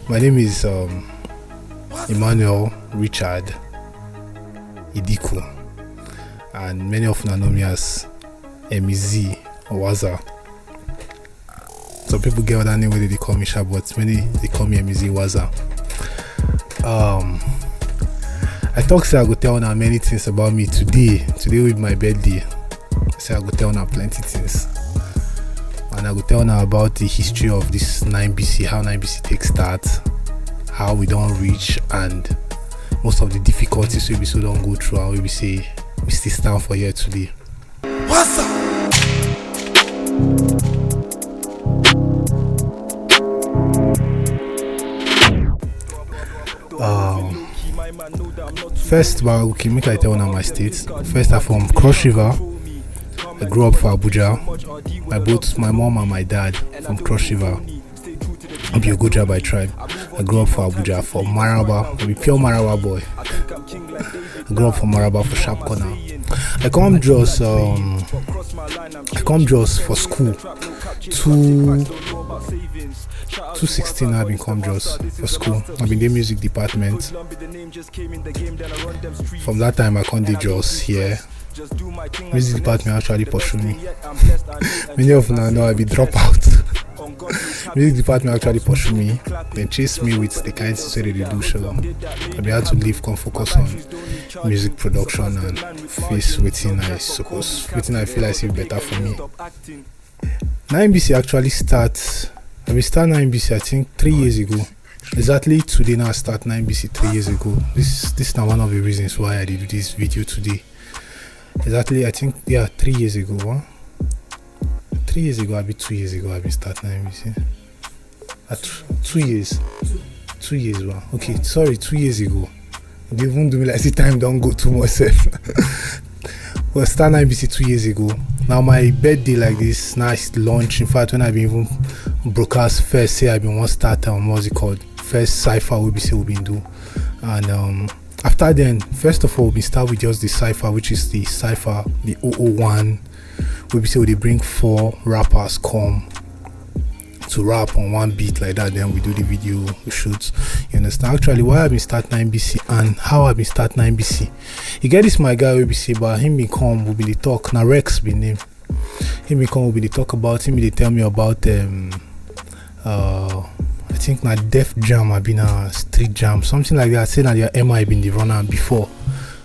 My name is Emmanuel Richard Idiku, and many of you know me as MEZ or Waza. Some people get other name where they call me Sha, but many they call me MEZ Waza. I talk say I go tell now many things about me today with my birthday. Say I go tell now plenty things, and I go tell now about the history of this 9BC, how 9BC takes start, how we don't reach, and most of the difficulties we so don't go through, and we say we still stand for here today. Waza. First, okay, make I tell now my state. First, I'm from Cross River. I grew up for Abuja. Both my mom and my dad from Cross River. I'll be a good job by tribe. I grew up for Abuja, for Maraba. I'll be pure Maraba boy. I grew up for Maraba, for Sharp Corner. I come just for school. 2016 I've been come just for school. I've been in the music department. From that time I come to just here. Music department actually pursue me. Many of you know I be drop out. Music department actually pursue me. They chase me with the kind of things they do show. I be able to leave, come focus on music production and face within I suppose within I feel like it's better for me. 9BC actually starts. I start 9BC I think 3 years ago. Exactly today now I start 9BC 3 years ago. This is now one of the reasons why I did this video today. Exactly, I think 3 years ago. Huh? 3 years ago, I be 2 years ago. I been start 9BC. 2 years. 2 years. Wow. Okay, sorry, 2 years ago. They won't do me like the time don't go too much. Well, start 9BC 2 years ago. Now my birthday like this, nice launch. In fact, when I been even broadcast first, say I been one start what's it called? First cipher we been do, and after then, first of all, we start with just the cipher, which is the cipher, the 001. We say they bring 4 rappers come to rap on one beat like that. Then we do the video, we shoot. You understand? Actually, why I been start 9BC and how I been start 9BC. You get this, my guy will be say, but him be come, will be the talk. Now Rex be name. Him be come, will be the talk about him. They tell me about I think na Def Jam, I been a street jam, something like that. Say that their MI been the runner before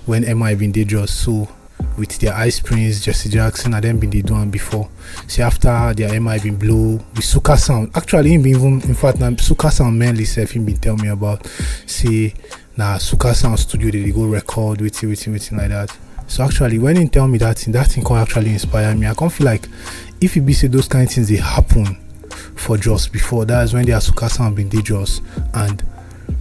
when MI been dangerous. So with their Ice Prince, Jesse Jackson, and them been they doing before. See after their MI been blow with Suka Sound. Actually, him been even in fact now Suka Sound mainly self him been tell me about. See now Suka Sound studio they go record with like that. So actually when he tell me that thing can actually inspire me. I can't feel like if it be say those kind of things they happen for just before, that's when the Asuka Sound been dangerous, and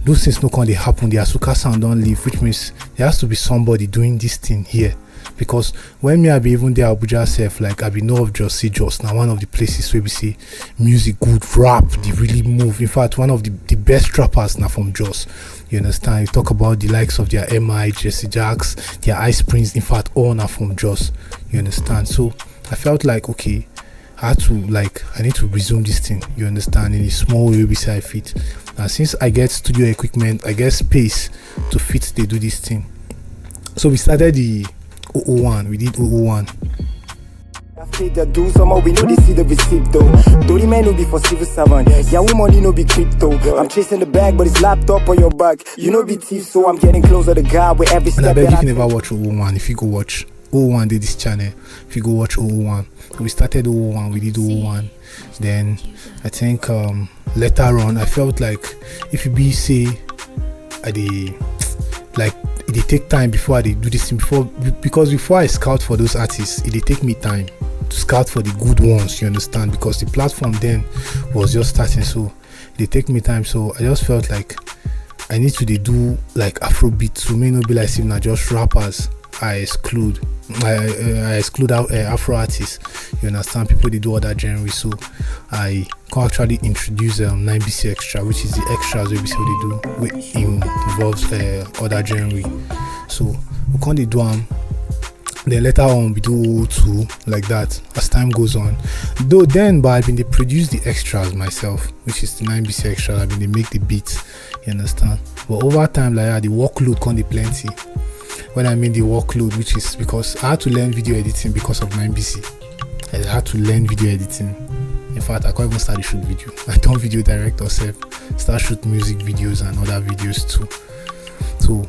those things no can they happen, the Asuka Sound don't leave, which means there has to be somebody doing this thing here. Because when me I be even there Abuja self, like I be know of just see just now one of the places where we see music good rap, they really move. In fact, one of the best rappers now from Jos. You understand? You talk about the likes of their MI, Jesse Jacks, their Ice Prince, in fact all now from Jos. You understand? So I felt like okay, I need to resume this thing, you understand, in a small way beside fit. And since I get studio equipment, I get space to fit they do this thing. So we started the 001, we did 001. Do somehow we know they see the receipt though. Dirty man no be for civil servant. Yahoo money no be crypto. I'm chasing the bag, but it's laptop on your back. You know be thief, so I'm getting closer to God with every step. And I beg if you never watch 001, if you go watch 001 did this channel, if you go watch 001, we started 001, we did 001. Then I think later on I felt like if you be say it take time before I do this thing, because before I scout for those artists, it take me time to scout for the good ones, you understand, because the platform then was just starting, so it take me time. So I just felt like I need to do like Afrobeat, so may not be like not just rappers. I exclude out Afro artists, you understand, people they do other genres. So I can actually introduce 9BC extra, which is the extras we say they do, which involves other genre. So we can't do Then later on we do 02 like that as time goes on. Though then, but I've been they produce the extras myself, which is the 9BC extras. I've been they make the beats, you understand. But over time like that, the workload can't be plenty. When I mean the workload, which is because I had to learn video editing because of 9BC. I had to learn video editing. In fact, I can't even start to shoot video. I don't video direct or start shoot music videos and other videos too. So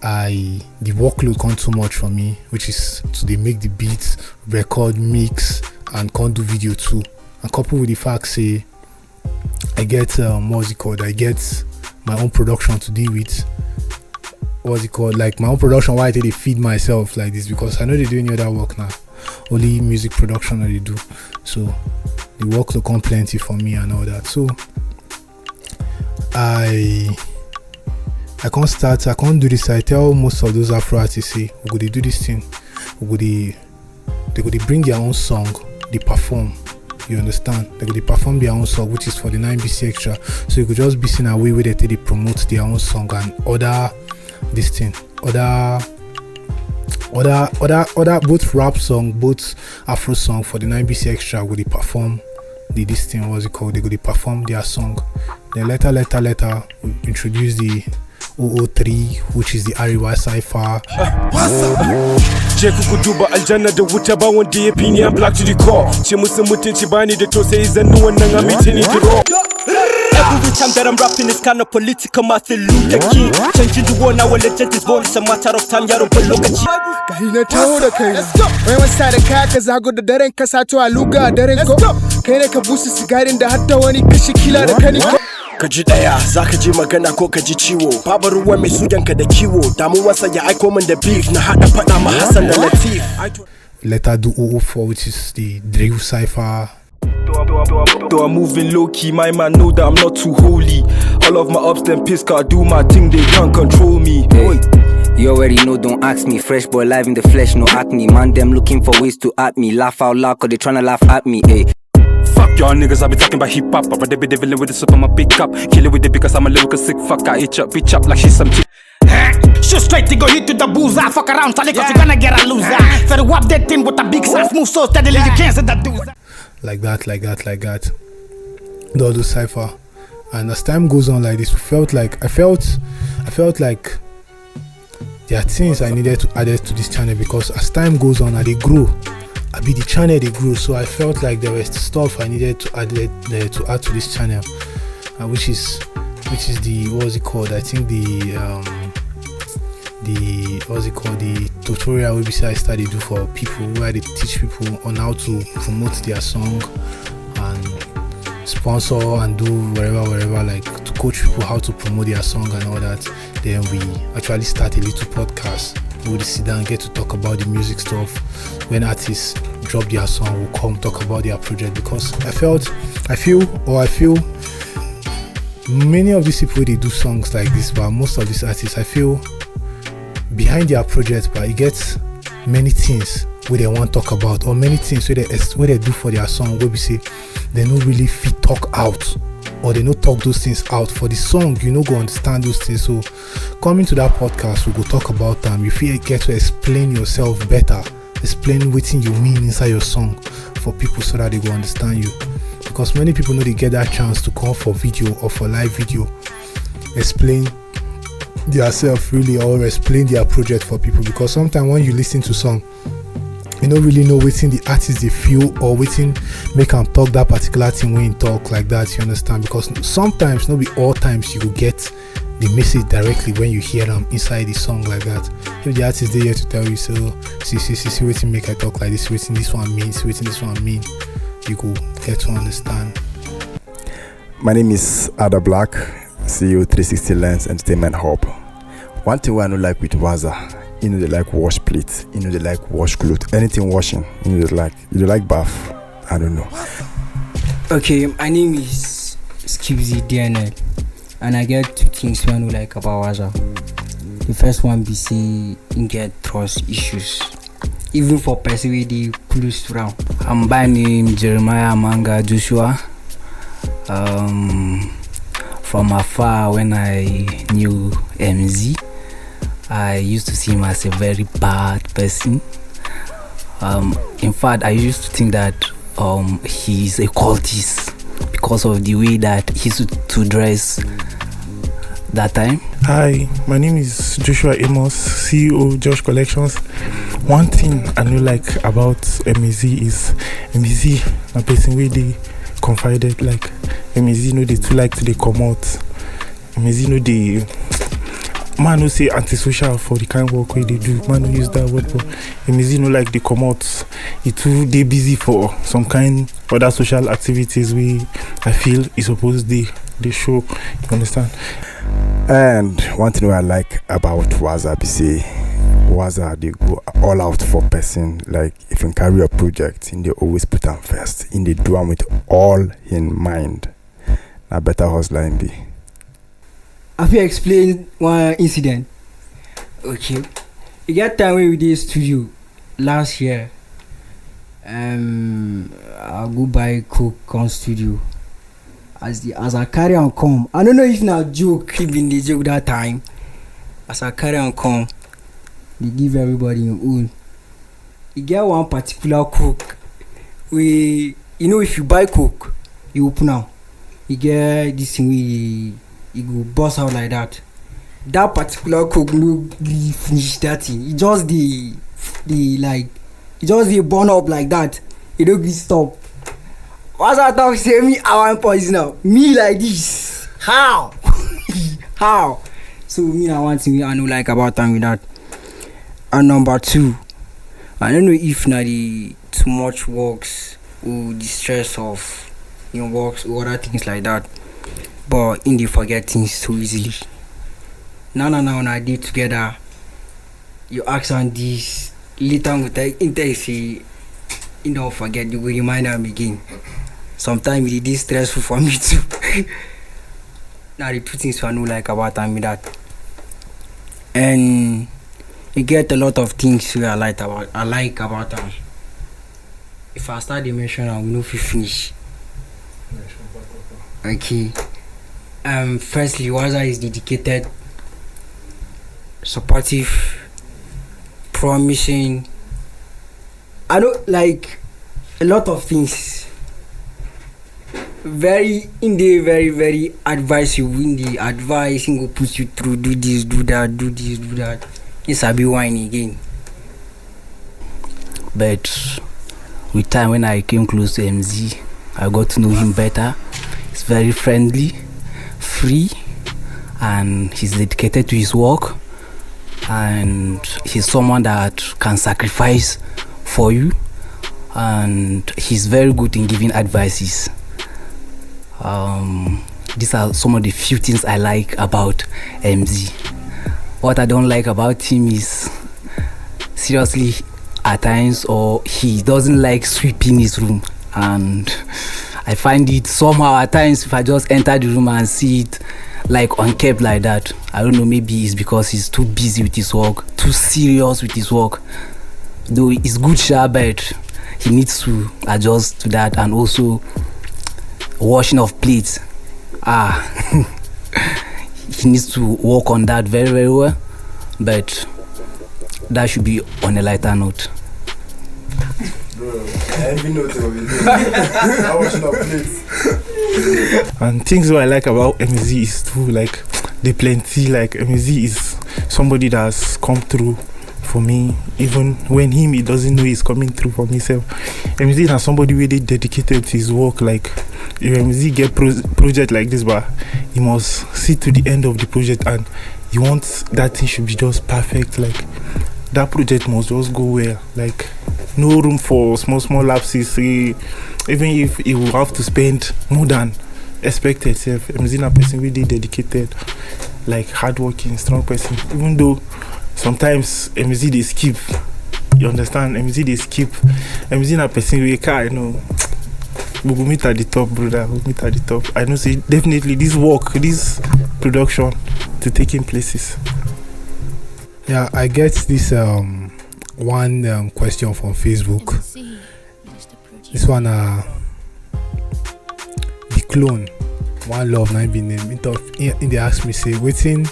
the workload can't too much for me, which is to they make the beats, record, mix, and can't do video too. And coupled with the fact say I get I get my own production to deal with. Like my own production, why I take they feed myself like this, because I know they do any other work now. Only music production that they do. So the workload come plenty for me and all that. So I can't do this. I tell most of those Afro artists, say, we go they do this thing. They bring their own song, they perform. You understand? They perform their own song, which is for the 9BC extra. So you could just be seen a way where they promote their own song and other both rap song, both Afro song for the 9BC extra. Will they perform they perform their song. Then later we introduce the 003, which is the Ariwa Cypher. Je kuku duba aljanna da wuta ba wanda ya fi ni a black to the core. Ce musu mutunci bani da tausayi zannu wannan a mitini draw. Every time that I'm rapping is kind of political, Martin Luther King. Changing the world now, legend is born. It's a matter of time, yaro ban lokaci. Kahina taho da kaina. Wai wasa da kaya ka zago da daren ka sato a luga daren ko. Kai ne ka busa sigarin da hadda wani kashi kila da kani ko. Ka ji daya zaka ji magana ko ka ji ciwo. Babu ruwa mai suyanka da kiwo. Damuwarsa ya aiko min da beef na hada fada ma Hassan da Latif. Later do 004, which is the drill cypher. Though I'm moving low key, my man know that I'm not too holy. All of my ups them piss, cause I do my thing, they can't control me. Hey, you already know, don't ask me. Fresh boy live in the flesh, no acne. Man, them looking for ways to at me. Laugh out loud, cause they tryna laugh at me. Hey. Fuck y'all niggas, I be talking about hip hop. I'd rather be dealing with the soup on my big cup. Kill it with it because I'm a lyrical sick fuck. I eat up, bitch up like she's some chick. Shoot straight to go hit to the bullseye. Fuck around, Charlie, cause you gonna get a loser. Fed whap that thing with a big size. Move so steadily, you can't say that dude. Like that. The cypher. And as time goes on like this, I felt like there are things I needed to add to this channel, because as time goes on and they grow, the channel they grew. So I felt like there was stuff I needed to add to this channel, which is the I think the tutorial we I started do for people, where they teach people on how to promote their song and sponsor and do wherever, like to coach people how to promote their song and all that. Then we actually start a little podcast. We would sit down and get to talk about the music stuff. When artists drop their song, we'll come talk about their project, because I feel many of these people, they do songs like this, but most of these artists, I feel behind their project, but it gets many things where they want to talk about, or many things where they do for their song where we say they don't really fit talk out, or they don't talk those things out for the song. You know, go understand those things. So coming to that podcast, we go talk about them. You feel get to explain yourself better, explain what you mean inside your song for people, so that they go understand you. Because many people know they get that chance to come for video or for live video, explain themselves really, or explain their project for people. Because sometimes when you listen to song, you don't really know what's in the artist they feel, or waiting make them talk that particular thing when you talk like that. You understand? Because sometimes, not be all times, you will get the message directly when you hear them inside the song like that. If the artist they here to tell you, so see waiting make I talk like this, waiting this one means, waiting this one mean, you go get to understand. My name is Ada Black, CEO 360 Lens Entertainment Hub. One thing I don't like with Waza, you know, they like wash plates, you know, they like wash clothes, anything washing, you know, they like bath. I don't know. Okay, my name is Skibzy DNL, and I get two things I don't like about Waza. The first one be say you get trust issues, even for person with the close round. I'm by name Jeremiah Manga Joshua. From afar, when I knew MZ, I used to see him as a very bad person, In fact, I used to think that he's a cultist because of the way that he used to dress that time. Hi, my name is Joshua Amos, CEO Josh Collections. One thing I know like about MEZ is MEZ a person where they confided, like MEZ know they too like to they come out. MEZ know they man who say antisocial for the kind of work where they do. Man who use that word, but MEZ know like they come out. It too they busy for some kind other social activities we I feel is supposed they show. You understand? And one thing I like about Waza be say Waza they go all out for person. Like if in carry a project, in they always put them first. In they do them with all in mind. Now better hustler in be. Have you explained one incident? Okay. You get time when we did studio last year. I'll go buy Coke on studio. As I carry on come, I don't know if now joke even the joke that time. As I carry on come, they give everybody your own. You get one particular Coke. We, you know, if you buy Coke, you open now. You get this thing you go bust out like that. That particular Coke no really finish that thing. It just the like, it just the burn up like that. It don't really stop. What's that talk say me I want poison now? Me like this. How? How? So me I want thing I know like about time with that. And number two, I don't know if now the too much works or the stress of works or other things like that. But in the forget things so easily. Now I did together. You ask on this later with the say you don't forget, you will remind them again. Sometimes it is stressful for me too. Now the two things I know like about time with that. And you get a lot of things I like about them. If I start the mention I will know if you finish. Okay. Firstly, Waza is dedicated, supportive, promising. I don't like a lot of things. Very advice you win the advice and go put you through, do this, do that. It's a bit whiny again. But with time when I came close to MZ, I got to know him better. He's very friendly, free, and he's dedicated to his work, and he's someone that can sacrifice for you, and he's very good in giving advices. These are some of the few things I like about MZ. What I don't like about him is seriously at times, or he doesn't like sweeping his room, and I find it somehow at times if I just enter the room and see it like unkept like that. I don't know, maybe it's because he's too busy with his work, too serious with his work. Though it's good sure, but he needs to adjust to that. And also washing of plates, he needs to work on that very well, but that should be on a lighter note. And things that I like about MEZ is too like the plenty. Like MEZ is somebody that's come through for me, even when he doesn't know he's coming through for himself. MEZ is somebody really dedicated to his work. Like if MEZ get project like this, but he must see to the end of the project, and he wants that thing should be just perfect. Like that project must just go well. Like no room for small lapses. Even if he will have to spend more than expected, MEZ a person really dedicated, like hardworking, strong person. Even though sometimes MEZ they skip, you understand? MEZ they skip. MEZ a person we can, you know. We will meet at the top, brother. We'll meet at the top. I know, say definitely this work, this production, to taking places. Yeah, I get this one question from Facebook. This one the clone one love now be named in they ask me say waiting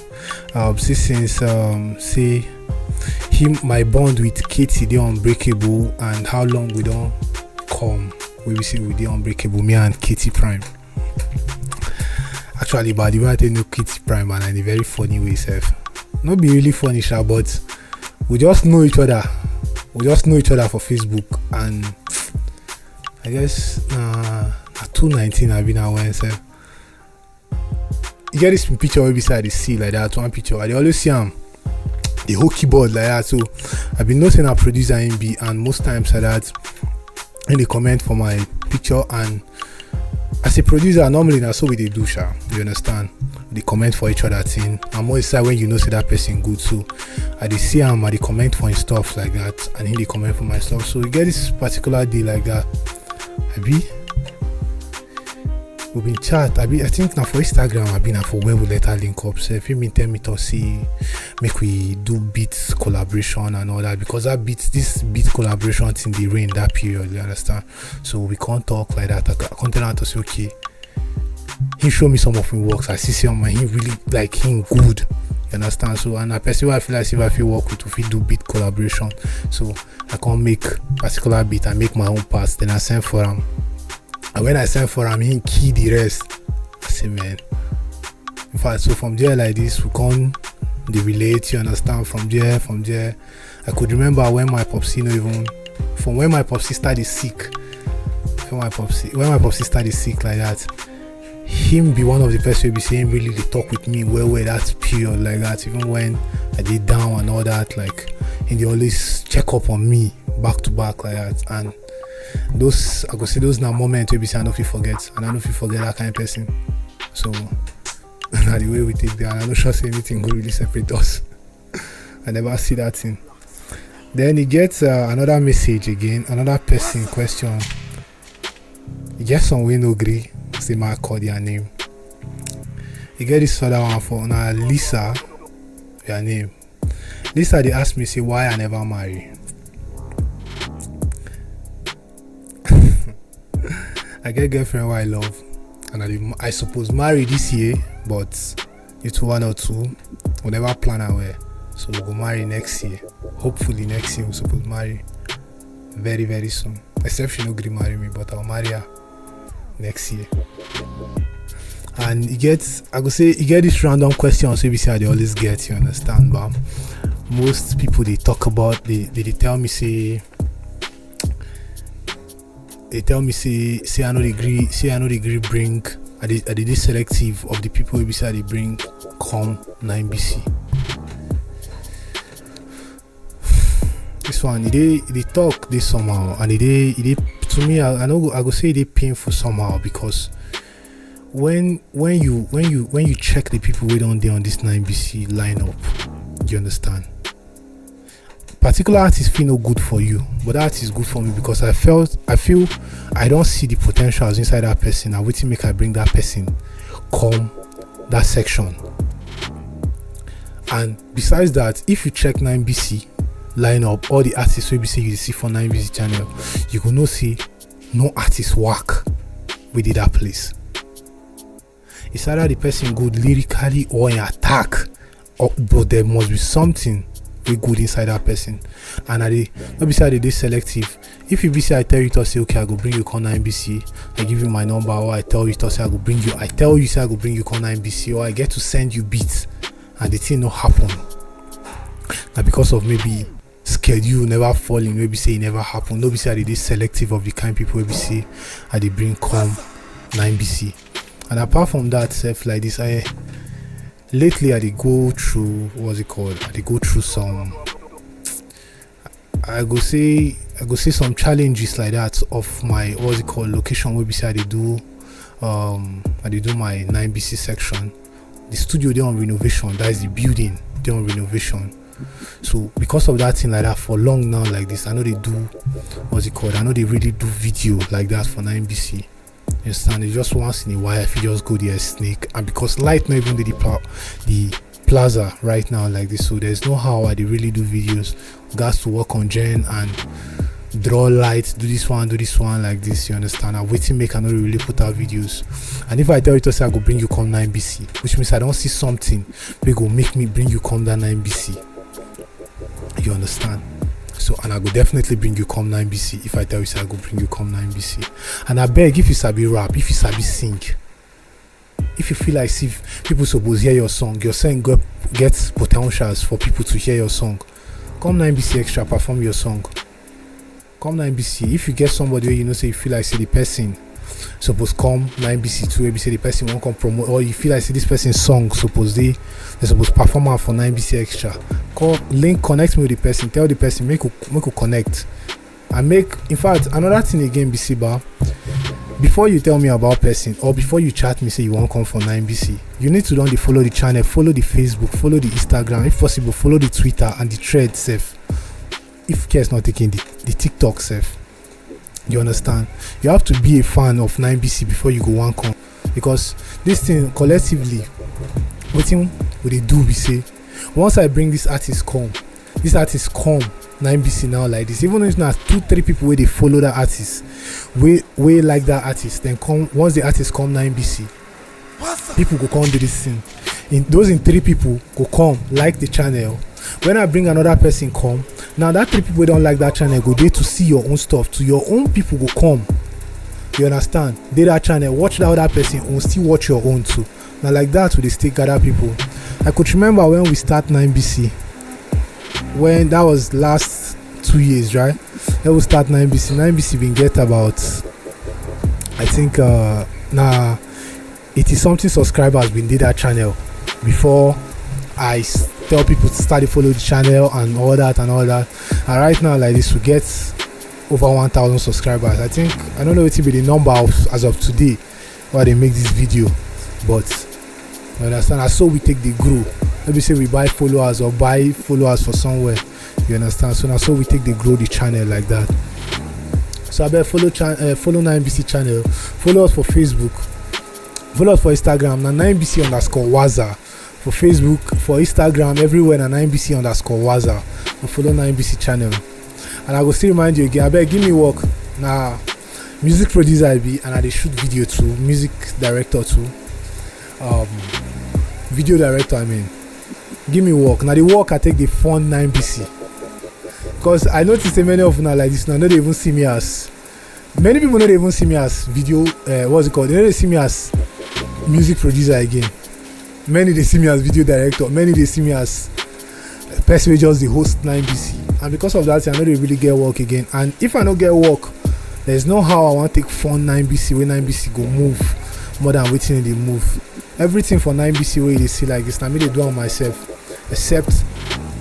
since say my bond with Katie dey unbreakable, and how long we don't come. We say we dey unbreakable, me and Katie Prime. Actually, by the way I know Katie Prime, and in a very funny way, self. Not be really funny, sha, but we just know each other. We just know each other for Facebook, and I guess at 2019 I've been aware, self. You get this picture where beside the sea like that, one picture. I dey always see the whole keyboard like that. So I've been noticing a producer in B, and most times like that, in the comment for my picture, and as a producer normally that's what we dey do, sha. You understand? They comment for each other thing. I'm always sad when you know say that person good. So I dey see him, I dey comment for his stuff like that, and he dey comment for my stuff. So we get this particular day like that. We've been chat. I think now for Instagram, I've been for where we later link up. So if you mean tell me to see, make we do beats collaboration and all that, because this beat collaboration in the rain that period, you understand? So we can't talk like that. I can't tell him to say okay. He show me some of his works. I see some he really like him good. You understand? So and a person I feel like if I feel work with, if we do beat collaboration, so I can't make particular beat. I make my own parts, then I send for him. And when I send for him, he key the rest. I say, man. In fact, so from there like this, we can't relate. You understand? From there, I could remember when my popsy, from when my popsy started sick. When my popsy started sick like that, him be one of the person who be saying really they talk with me well that period like that. Even when I did down and all that, like, and they always check up on me back to back like that. And those I could say those now moments where be say I know if you forget, and I know if you forget that kind of person. So now the way we take that, and I don't sure say anything go really separate us. I never see that thing. Then he gets another message again, another person question. He gets some way no agree, say my call their name. He get this other one for now Lisa, their name. Lisa they ask me say why I never marry. I get girlfriend who I love, and I suppose marry this year, but it's 1 or 2. We'll never plan away, so we'll go marry next year. Hopefully next year we'll suppose marry very very soon. Except she no agree marry me, but I'll marry her next year. And he get this random question, so I they always get, you understand? But most people they talk about, they tell me say. They tell me say I know degree bring I did selective of the people who beside they bring come 9BC. This one they talk this somehow, and they to me I know I go say they painful somehow, because when you check the people who don't there on this 9BC lineup, you understand? Particular artist feel no good for you, but that is good for me, because I feel I don't see the potentials inside that person. I waiting make I bring that person come that section. And besides that, if you check 9BC lineup, all the artists will be say you see for 9BC channel, you will not see no artist work within that place. It's either the person good lyrically or in attack, but there must be something we good inside that person. And not beside they selective. If you be say I tell you to say okay, I go bring you call 9BC, I give you my number, or I tell you to say I go bring you, I tell you say I go bring you call 9BC, or I get to send you beats and the thing not happen. Now because of maybe schedule never falling, maybe say it never happen. Nobody say they selective of the kind people we say and they bring come 9BC. And apart from that, self like this, lately I did go through some I go say some challenges like that of my location where beside I do my 9BC section. The studio they on renovation, that is the building they on renovation. So because of that thing like that for long now like this, I know they do I know they really do video like that for 9BC. You understand? It's just once in a while if you just go there sneak, and because light not even the plaza right now like this, so there's no how I really do videos. Guys to work on gen and draw lights, do this one like this, you understand? I'm waiting make I not really put out videos. And if I tell you to say I go bring you come 9BC, which means I don't see something they go make me bring you come that 9BC. You understand? So, and I go definitely bring you come 9BC if I tell you say I go bring you come 9BC. And I beg, if you sabi rap, if you sabi sing, if you feel like see people suppose hear your song get potentials for people to hear your song, come 9BC extra, perform your song. Come 9BC. If you get somebody where you know say you feel like say the person suppose come 9BC too, maybe say the person won't come promote, or you feel like say this person's song suppose they suppose perform out for 9BC extra, connect me with the person, tell the person make you connect, and make, in fact, another thing again, BC bar, before you tell me about person or before you chat me say you won't come for 9BC, you need to don't follow the channel, follow the Facebook, follow the Instagram, if possible follow the Twitter and the thread self, if care is not taking the TikTok self. You understand? You have to be a fan of 9BC before you go one come, because this thing collectively, what they do, we say, once I bring this artist come 9BC now like this, even if not 2-3 people where they follow that artist, way like that artist, then come once the artist come 9BC, people go come do this thing. In 3 people go come like the channel. When I bring another person come, now that 3 people don't like that channel go there to see your own stuff, to your own people go come. You understand? They that channel, watch that other person and still watch your own too. Now like that, we they still gather people. I could remember when we start 9BC, when that was last 2 years, right? Then we start 9BC. 9BC been get about, I think, 80 something subscribers been did that channel before I tell people to start to follow the channel and all that. And right now like this, we get over 1,000 subscribers. I think, I don't know what will be the number as of today why they make this video, but you understand, as so we take the grow. Maybe say we buy followers or buy followers for somewhere, you understand? So now so we take the grow the channel like that. So I better follow 9BC channel, follow us for Facebook, follow us for Instagram, now 9BC_Waza. For Facebook, for Instagram, everywhere na 9BC_Waza. Follow 9BC channel. And I will still remind you again, I better give me work. Now, music producer I be, and I dey shoot video too, music director too. Video director, I mean. Give me work. Now the work I take the fund 9BC. Because I noticed that many of them like this now, they don't even see me as, many people don't even see me as video, what's it called? They don't see me as music producer again. Many they see me as video director, many they see me as person who just the host 9BC, and because of that I know they really get work again. And if I don't get work, there's no how I want to take fund 9BC where 9BC go move more than waiting they move. Everything for 9BC where they see like this, now me they do on myself, except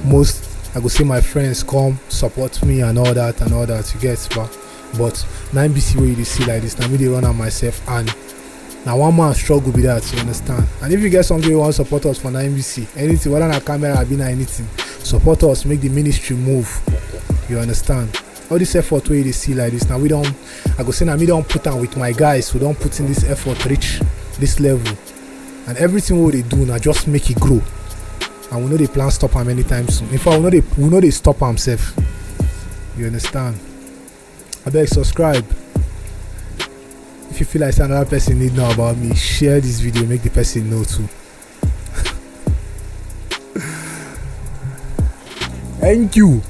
most I go see my friends come support me and all that you get, but 9BC where they see like this, now me they run on myself, and now one man struggle with that, you understand? And if you get somebody who wants to support us for 9BC, anything, whether on a camera or anything, support us, make the ministry move. You understand? All this effort where they see like this, now we don't, I go say now me don't put on with my guys who don't put in this effort to reach this level. And everything what they do now just make it grow. And we know they plan stop them anytime soon. In fact, we know they stop themselves. You understand? I beg subscribe. If you feel like another person need know about me, share this video, make the person know too. Thank you.